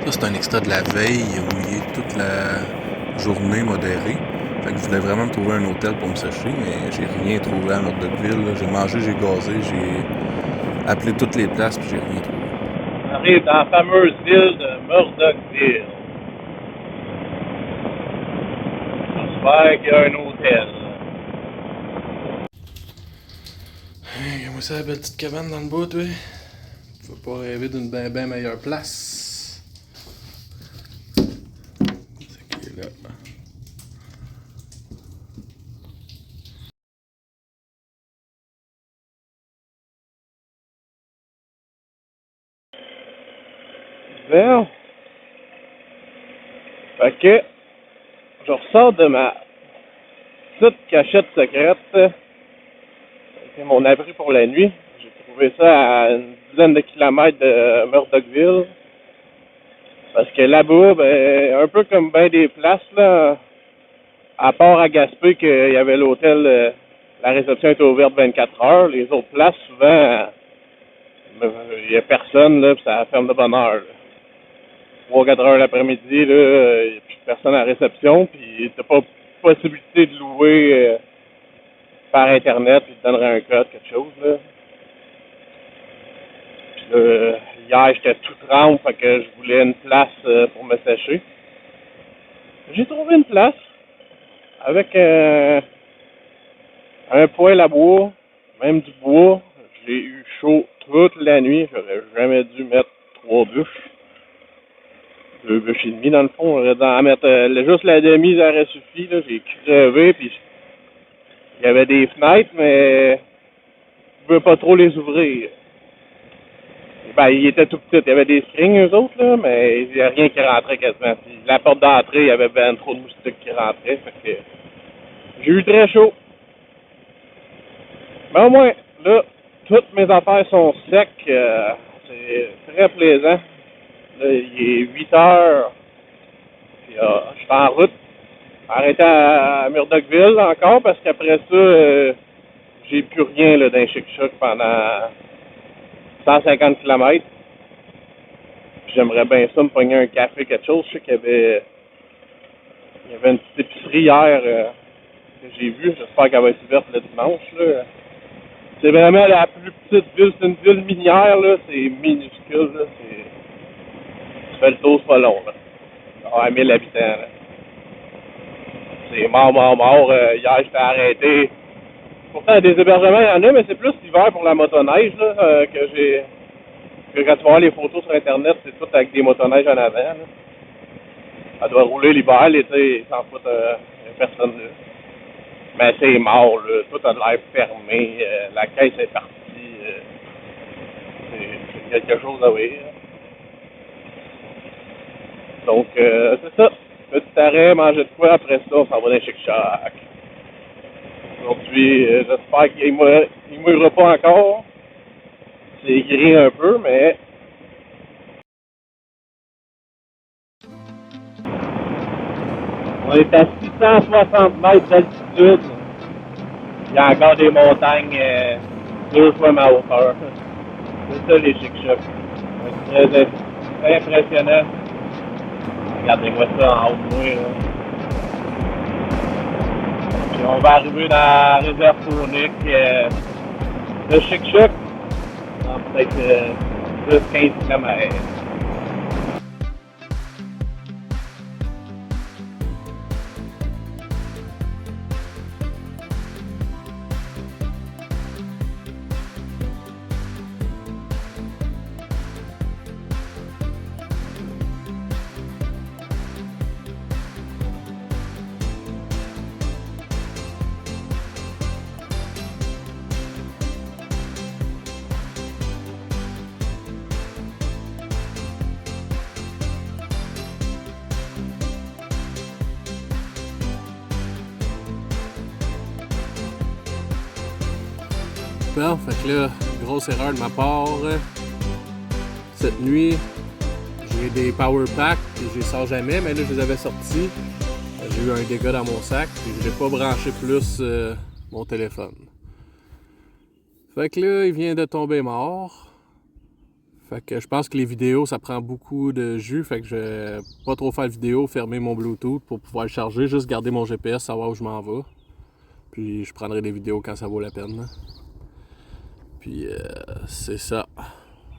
Ça, c'est un extrait de la veille où il est toute la journée modérée. Fait que je voulais vraiment me trouver un hôtel pour me sécher, mais j'ai rien trouvé à Murdochville. J'ai mangé, j'ai gazé, j'ai appelé toutes les places, puis j'ai rien trouvé. On arrive dans la fameuse ville de Murdochville. J'espère qu'il y a un hôtel. Hey, moi, c'est la belle petite cabane dans le bout, toi. Tu peux pas rêver d'une bien meilleure place. C'est qui est là. Bon. Fait que je ressors de ma petite cachette secrète. C'est mon abri pour la nuit. J'ai trouvé ça à une dizaine de kilomètres de Murdochville. Parce que là-bas, ben, un peu comme bien des places, là, à part à Gaspé, qu'il y avait l'hôtel, la réception était ouverte 24 heures. Les autres places, souvent, il n'y a personne, là, puis ça ferme de bonne heure. 3-4 heures l'après-midi, là, il n'y a plus personne à la réception, puis t'as pas possibilité de louer par Internet, puis ils te donneraient un code, quelque chose, là. Puis là, hier, j'étais tout trempe, fait que je voulais une place pour me sécher. J'ai trouvé une place avec un poêle à bois, même du bois. J'ai eu chaud toute la nuit. J'aurais jamais dû mettre 3 bûches. 2 bûches et demie dans le fond. J'aurais dû en mettre juste la demi, ça aurait suffi. Là. J'ai crevé, puis il y avait des fenêtres, mais je pouvais pas trop les ouvrir. Ben, ils étaient tout petits. Il y avait des screens, eux autres, là, mais il n'y a rien qui rentrait quasiment. Puis la porte d'entrée, il y avait ben trop de moustiques qui rentraient. Fait que j'ai eu très chaud. Mais au moins, là, toutes mes affaires sont secs. C'est très plaisant. Là, il est 8 heures. Puis, je suis en route. Arrêté à Murdochville encore parce qu'après ça, j'ai plus rien là, d'un chic-choc pendant 150 km. J'aimerais bien ça me pogner un café, quelque chose. Je sais qu'il y avait une petite épicerie hier que j'ai vue. J'espère qu'elle va être ouverte le dimanche. Là. C'est vraiment la plus petite ville. C'est une ville minière. Là. C'est minuscule. Là. Tu fais le tour, c'est pas long. Là. À 1000 habitants. Là. C'est mort. Hier, j'étais arrêté. Pourtant, des hébergements, il y en a, mais c'est plus l'hiver pour la motoneige là, que quand tu vas voir les photos sur Internet, c'est tout avec des motoneiges en avant. Là. Elle doit rouler l'hiver, l'été, ils s'en foutent, personne là. Mais c'est mort, là. Tout a l'air fermé. La caisse est partie. C'est quelque chose à voir. Donc, c'est ça. Petit arrêt, manger de quoi, après ça, on s'en va dans Chic-Choc. Aujourd'hui, j'espère qu'il ne mouillera pas encore. C'est gris un peu, mais... On est à 660 mètres d'altitude. Il y a encore des montagnes 2 fois ma hauteur. C'est ça les Chic-Chocs. Très impressionnant. Regardez-moi ça en haut de moi. Là. Puis on va arriver dans la réserve faunique de Chic-Choc. Dans peut-être 10-15 km. Bon, fait que là, grosse erreur de ma part. Cette nuit, j'ai des power packs et je les sors jamais, mais là je les avais sortis. J'ai eu un dégât dans mon sac et je n'ai pas branché plus mon téléphone. Fait que là, il vient de tomber mort. Fait que je pense que les vidéos, ça prend beaucoup de jus. Fait que je vais pas trop faire de vidéos, fermer mon Bluetooth pour pouvoir le charger, juste garder mon GPS, savoir où je m'en vais. Puis je prendrai des vidéos quand ça vaut la peine. Là. Puis c'est ça.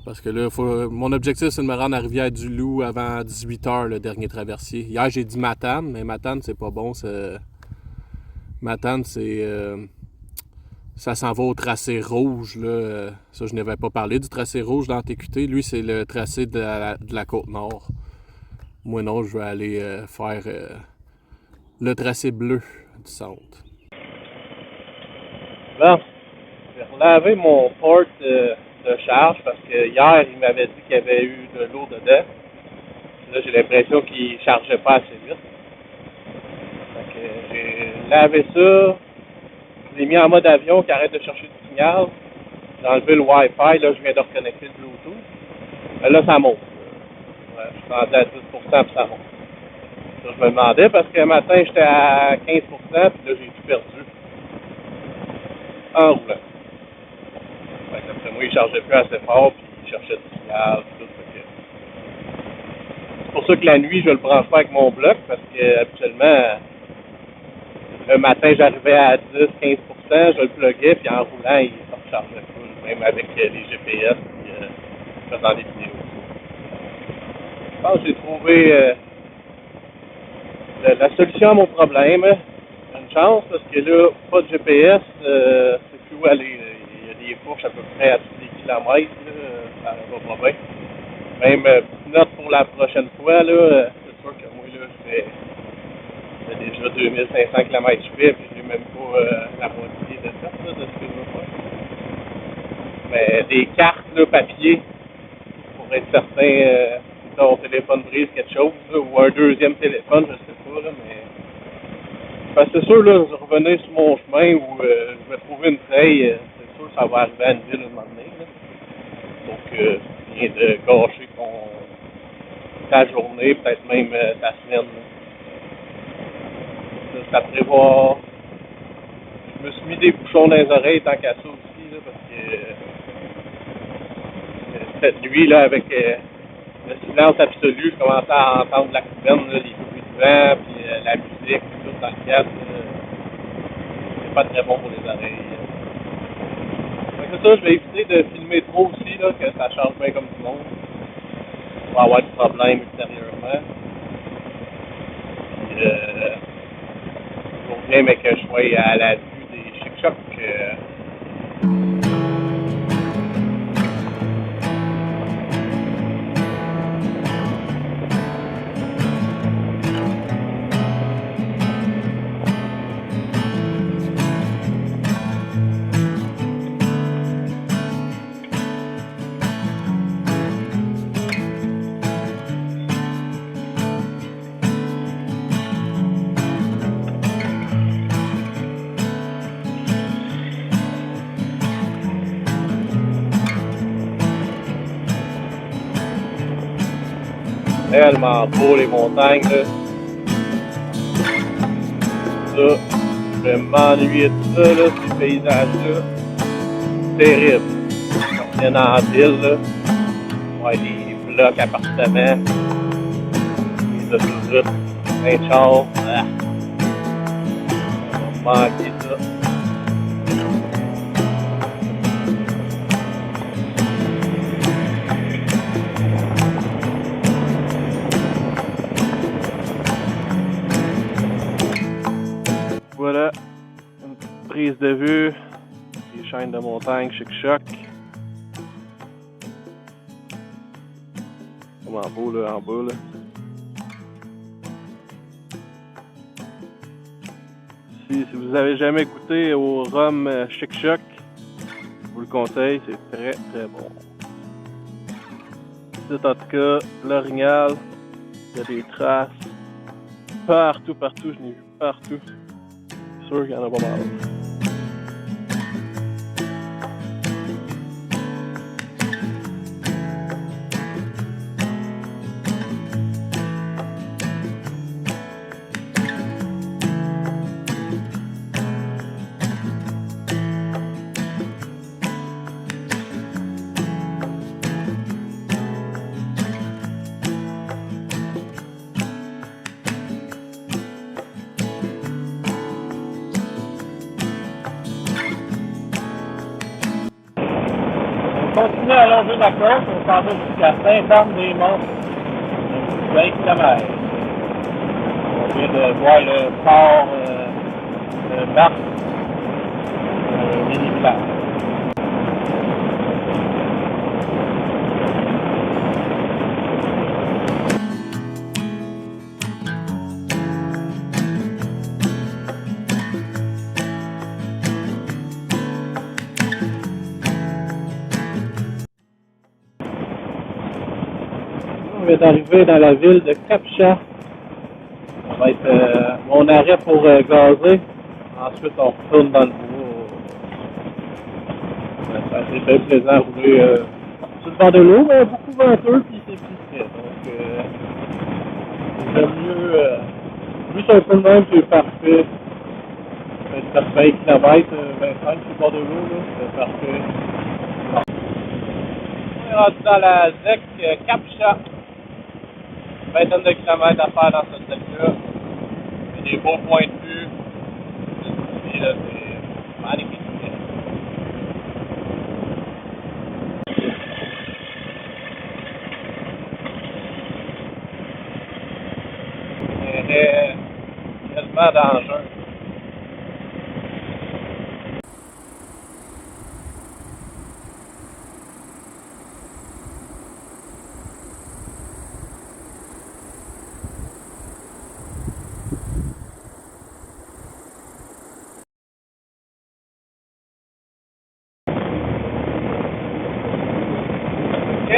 Parce que là, mon objectif, c'est de me rendre à Rivière-du-Loup avant 18h, le dernier traversier. Hier, j'ai dit Matane, mais Matane, c'est pas bon. Matane, c'est... ça s'en va au tracé rouge. Là. Ça, je n'avais pas parlé du tracé rouge dans TQT. Lui, c'est le tracé de la Côte-Nord. Moi, non, je vais aller faire le tracé bleu du centre. Bon, j'ai relavé mon port de charge parce que hier, il m'avait dit qu'il y avait eu de l'eau dedans. Là, j'ai l'impression qu'il ne chargeait pas assez vite. Fait que j'ai lavé ça. Je l'ai mis en mode avion qui arrête de chercher du signal. J'ai enlevé le Wi-Fi. Là, je viens de reconnecter le Bluetooth. Mais là, ça monte. Ouais, je suis rendu à 10% puis ça monte. Ça, je me demandais parce que matin, j'étais à 15% puis là, j'ai tout perdu. En roulant. Fait que après moi, il chargeait plus assez fort, puis il cherchait du signal, tout. C'est pour ça que la nuit, je le branche pas avec mon bloc, parce que habituellement, le matin, j'arrivais à 10-15%, je le pluguais, puis en roulant, il se rechargeait full, même avec les GPS, puis faisant des vidéos. Je pense que j'ai trouvé la solution à mon problème. Une chance, parce que là, pas de GPS, c'est plus où aller. Il y a des fourches à peu près à tous les kilomètres, là, ça va pas bien. Même petite note pour la prochaine fois, là, c'est sûr que moi, là, j'ai déjà 2500 km je fais, puis j'ai même pas la moitié de ça, là, de ce que je veux faire. Mais des cartes, là, papier, pour être certain, si ton téléphone brise quelque chose, là, ou un deuxième téléphone, je sais pas, là, mais... Parce que c'est sûr, là, je revenais sur mon chemin où je vais trouver une treille, c'est sûr que ça va arriver à une ville un moment donné, là. Donc, tu viens de gâcher ta journée, peut-être même ta semaine. Ça prévoit. Je me suis mis des bouchons dans les oreilles tant qu'à ça aussi, là, parce que cette nuit, là, avec le silence absolu, je commençais à entendre la couverture, les bruits de vent, puis la musique, tout dans le casque. C'est pas très bon pour les oreilles. C'est ça, je vais éviter de filmer trop aussi, là, que ça change bien comme tout le monde. On va avoir du problème ultérieurement. Puis, je reviens, mais que je sois à la vue des chic-chocs. Tellement beau les montagnes, là. Ça, je vais m'ennuyer de ça, là, ces paysages-là. Terrible. On vient en ville, là. Ouais, des blocs appartements. Les autoroutes, plein de chars. Ah. On va manquer ça. Voilà, une petite prise de vue des chaînes de montagne Chic-Choc. Comment beau là en bas là. Si vous avez jamais goûté au rhum Chic-Choc, je vous le conseille, c'est très très bon. C'est en tout cas l'orignal, il y a des traces partout, je n'ai vu partout. C'est sûr qu'il y en a pas mal. continue à longer la côte, on s'en va jusqu'à Sainte-Anne-des-Monts, 20 km. On vient de voir le port de Marc, mini-plage. On vient d'arriver dans la ville de Cap-Chat. Ça va être mon arrêt pour gazer. Ensuite, on retourne dans le bois. C'est assez très plaisant à rouler sur le bord de l'eau, mais beaucoup venteux puis c'est plus frais. Donc, j'aime mieux. Juste un peu de même, c'est parfait. Peut-être 20 km, 25 sur le bord de l'eau, c'est parfait. On est rendu dans la ZEC Cap-Chat. Vingtaine de kilomètres à faire dans cette ZEC-là. Il y a des beaux points de vue. Et là, c'est magnifique. C'est quasiment dangereux. On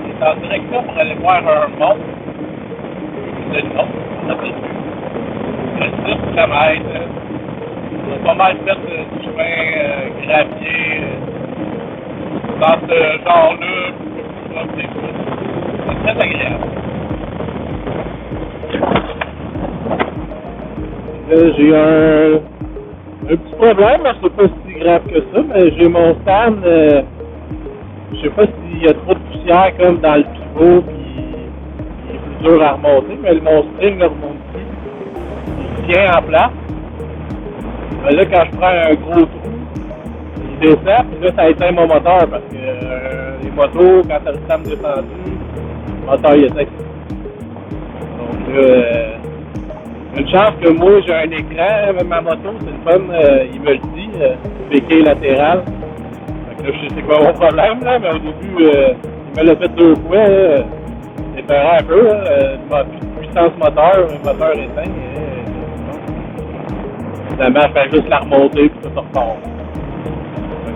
est en direction pour aller voir un mont. C'est le nom, on l'appelle plus. 10 km. On a pas mal fait du chemin gravier dans ce genre-là. C'est très agréable. J'ai un petit problème, mais c'est pas si grave que ça, mais j'ai mon stand. Je sais pas s'il y a trop de poussière comme dans le pivot, puis il est plus dur à remonter, mais mon string ne remonte plus. Il tient en place. Mais là, quand je prends un gros trou, il descend, puis là, ça éteint mon moteur, parce que les motos, quand elles sont descendues, le moteur il éteint. Donc là, une chance que moi, j'ai un écran, ma moto, c'est le fun, il me le dit, béquille latérale. Là, je sais c'est quoi mon problème, là, mais au début, il me l'a fait 2 fois. C'est peurant un peu. Puissance moteur, le moteur éteint. Finalement, je fais juste la remonter puis tout repart.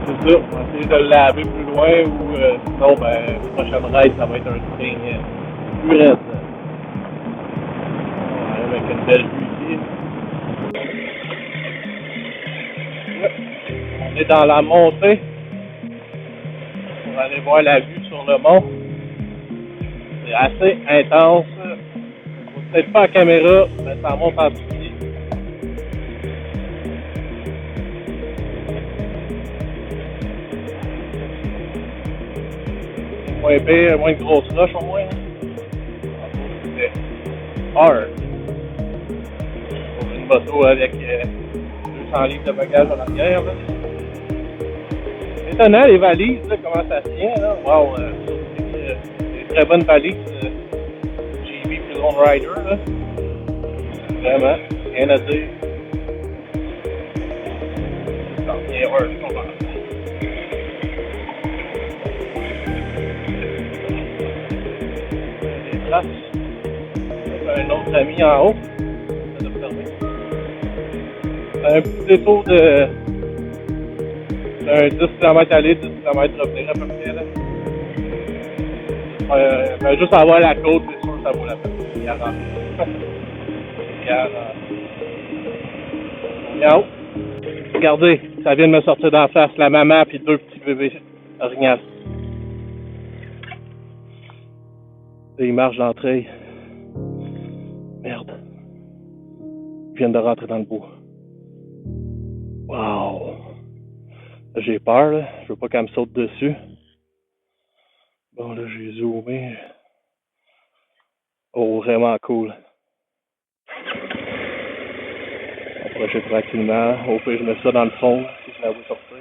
C'est ça. On va essayer de le laver plus loin ou sinon, ben, la prochaine raid, ça va être un string plus raide. Avec une belle vue ici. On est dans la montée. On va aller voir la vue sur le mont. C'est assez intense. Peut-être pas en caméra, mais ça monte en petit. Moins pire, moins de grosses roches au moins. C'est hard. Pour une moto avec 200 livres de bagages en arrière. Là. Étonnant les valises, là, comment ça tient. Là. Wow, c'est des très bonnes valises. JB Prison Rider. Là. Vraiment, rien à dire. Ça tient hard, je comprends. Des traces. Un autre ami en haut. Ça doit fermer. C'est un petit détour de. Un 10 km aller, 10 km revenir à peu près. Là. Ben, juste avoir la côte, c'est sûr que ça vaut la peine. Miaou. Regardez, ça vient de me sortir d'en face, la maman et 2 petits bébés orignales. Ils marchent d'entrée. Merde. Ils viennent de rentrer dans le bois. Wow. J'ai peur, là. Je veux pas qu'elle me saute dessus. Bon, là, j'ai zoomé. Oh, vraiment cool. On approcher tranquillement. Au pire, je mets ça dans le fond, si je la veux sortir.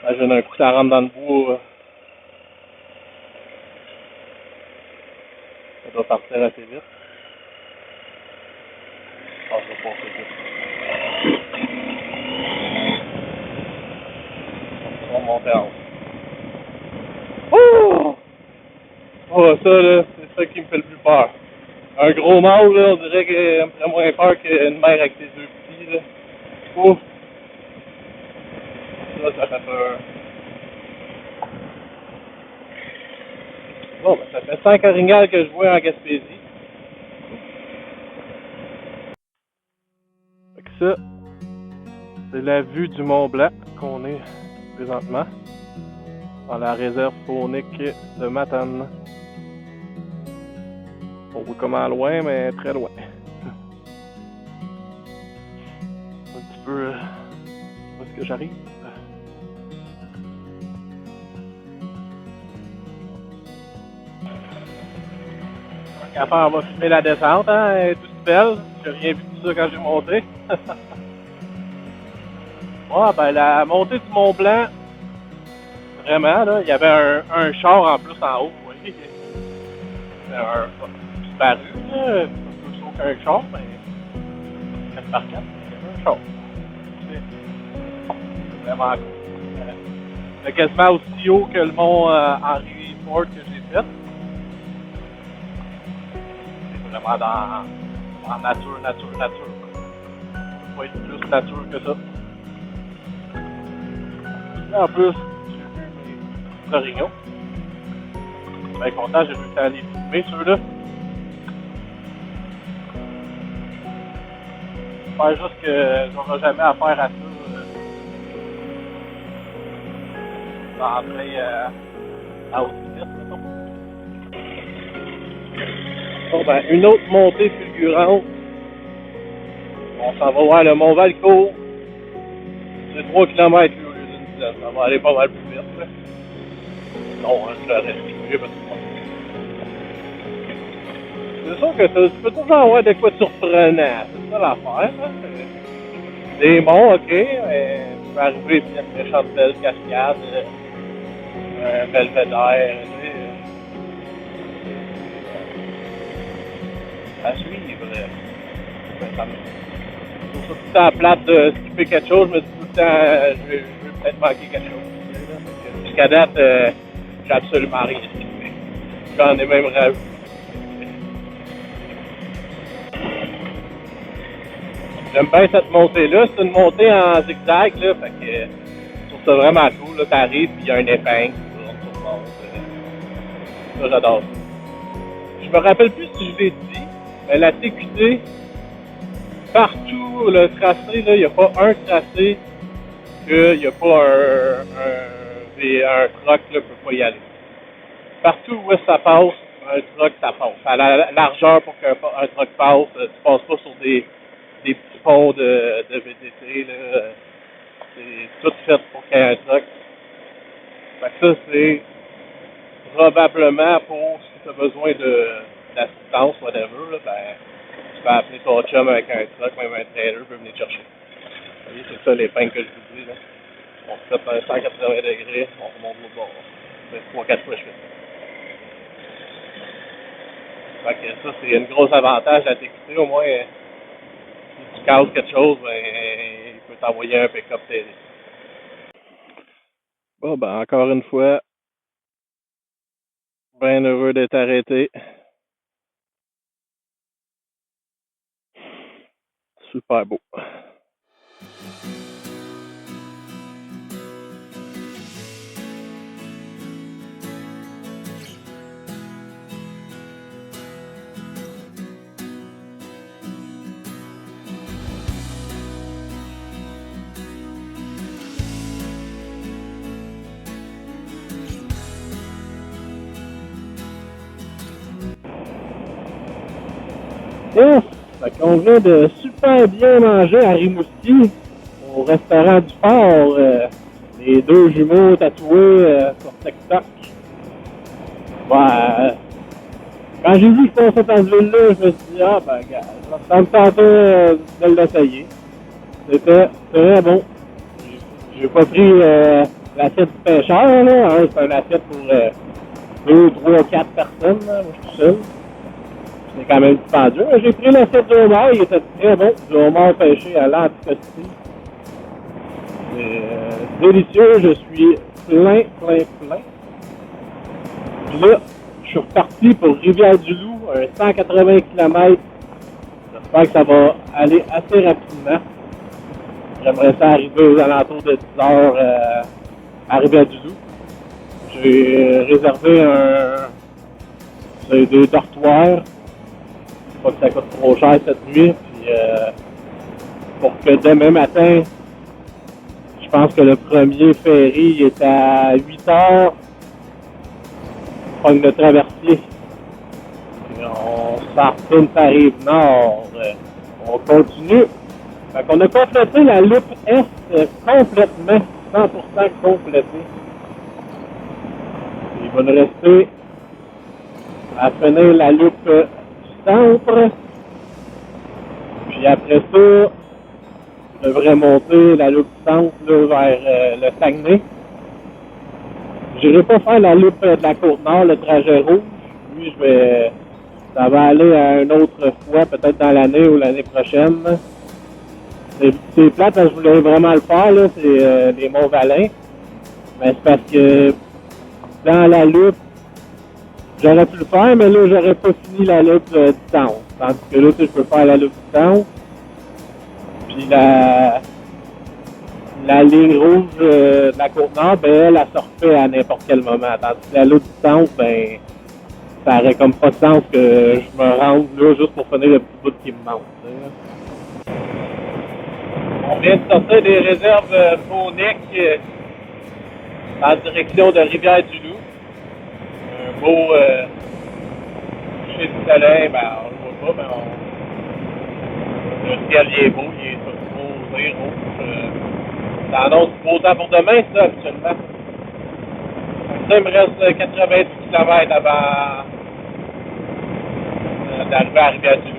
Imagine un coup, ça rentre dans le bois. Ça doit partir assez vite. Ah, je vais passer vite. On va monter en haut. Oh! Oh, ça, là, c'est ça qui me fait le plus peur. Un gros mâle, là, on dirait qu'il me ferait moins peur qu'une mère avec ses deux petits, là. Ouf! Ça fait peur. Bon, ben, ça fait 5 orignales que je vois en Gaspésie. Fait que ça, c'est la vue du Mont Blanc qu'on est présentement dans la réserve faunique de Matane. On voit comment loin, mais très loin. Un petit peu où est-ce que j'arrive? Après, on va filmer la descente, hein? Elle est toute belle. J'ai rien vu de ça quand j'ai monté. Ouais, ben la montée du Mont Blanc, vraiment, là, il y avait un char en plus en haut, vous voyez. C'était un Subaru, là, un peu plus haut qu'un char, mais 4x4, c'est un char. C'est vraiment cool. C'est quasiment aussi haut que le mont Henry Ford que j'ai fait. C'est vraiment dans nature. Ça peut pas être plus nature que ça. Et en plus, j'ai vu mes orignaux. Je suis bien content, j'ai réussi à les filmer ceux-là. J'espère juste que j'aurai jamais affaire à ça. D'entrer à haute vitesse, mettons. Bon, ben, une autre montée fulgurante. On s'en va voir le Mont Valcourt. C'est 3 km au lieu d'une dizaine. Ça va aller pas mal plus vite. Là. Non, hein, je l'aurais expliqué parce que c'est sûr que tu peux toujours avoir de quoi de surprenant. C'est ça l'affaire. Hein? Des monts, ok, mais tu peux arriver et puis une méchante belle cascade, un belvédère, tu sais. À suivre. Ça me trouve ça tout le temps plate de skipper quelque chose, mais tout le temps, je vais peut-être manquer quelque chose. Jusqu'à date, j'ai absolument rien skippé. J'en ai même ravi. J'aime bien cette montée-là. C'est une montée en zigzag, là, fait que je trouve ça vraiment cool. Là, t'arrives, puis il y a un épingle qui tourne sur le monde. Ça, j'adore ça. Je me rappelle plus si je l'ai dit, mais la TQC, partout le tracé, il n'y a pas un tracé qu'il n'y a pas un truck ne peut pas y aller. Partout où ça passe, un truck, ça passe. À la largeur pour qu'un truck passe, tu passes pas sur des petits ponts de VTT. Là. C'est tout fait pour qu'il y ait un truck. Fait que ça, c'est probablement pour si tu as besoin d'assistance, whatever, là, ben, tu peux appeler ton chum avec un truck, même un trailer peut venir te chercher. Vous voyez, c'est ça les pingles que je vous dis. Là. On se fait un 180 degrés, on remonte l'autre bord. Ça fait 3-4 fois que je fais ça. Fait que ça, c'est un gros avantage de la TQC. Au moins, si tu casses quelque chose, ben, il peut t'envoyer un pick-up télé. Bon, ben, encore une fois, bien heureux d'être arrêté. Super beau. Yes! Fait qu'on vient de super bien manger à Rimouski, au restaurant du Port. Les deux jumeaux tatoués sur TikTok. Ouais, quand j'ai vu qu'ils passaient dans ce ville-là, je me suis dit, ah ben, regarde, ça me tentait de l'essayer. C'était très bon. J'ai pas pris l'assiette du pêcheur, là. Hein, c'est un assiette pour 2, 3, 4 personnes, là. Moi, je suis seul. C'est quand même dispendieux. J'ai pris l'assiette du homard, il était très bon. Du homard pêché à l'anticosti. C'est délicieux, je suis plein. Puis là, je suis reparti pour Rivière-du-Loup, un 180 km. J'espère que ça va aller assez rapidement. J'aimerais ça arriver aux alentours de 10 heures à Rivière-du-Loup. J'ai réservé des dortoirs. Pas que ça coûte trop cher cette nuit. Puis, pour que demain matin, je pense que le premier ferry est à 8 heures. On pogne le traversier. Puis on s'en retourne par Rive-Nord. On continue. Fait qu'on a complété la loupe Est complètement, 100% complétée. Il va nous rester à finir la loupe du centre. Puis après ça, je devrais monter la loupe du centre là, vers le Saguenay. Je n'irai pas faire la loupe de la Côte-Nord, le trajet rouge. Lui, ça va aller à une autre fois, peut-être dans l'année ou l'année prochaine. C'est plate, parce que je voulais vraiment le faire, là, c'est les Monts-Valin. Mais c'est parce que dans la loupe, j'aurais pu le faire, mais là, j'aurais pas fini la loupe du centre. Tandis que là, je peux faire la loupe du centre. Puis la ligne rouge de la Côte-Nord, ben elle sortait à n'importe quel moment. Tandis que la loupe du centre, ben ça aurait comme pas de sens que je me rende là juste pour finir le petit bout qui me manque. On vient de sortir des réserves fauniques en direction de Rivière-du-Loup. Un beau coucher du soleil, ben on le voit pas, mais le ciel il est beau, il est tout rosé, rouge. Ça annonce du beau temps pour demain, ça, actuellement. Ça, il me reste 90 km avant d'arriver à Rivière-du-Loup.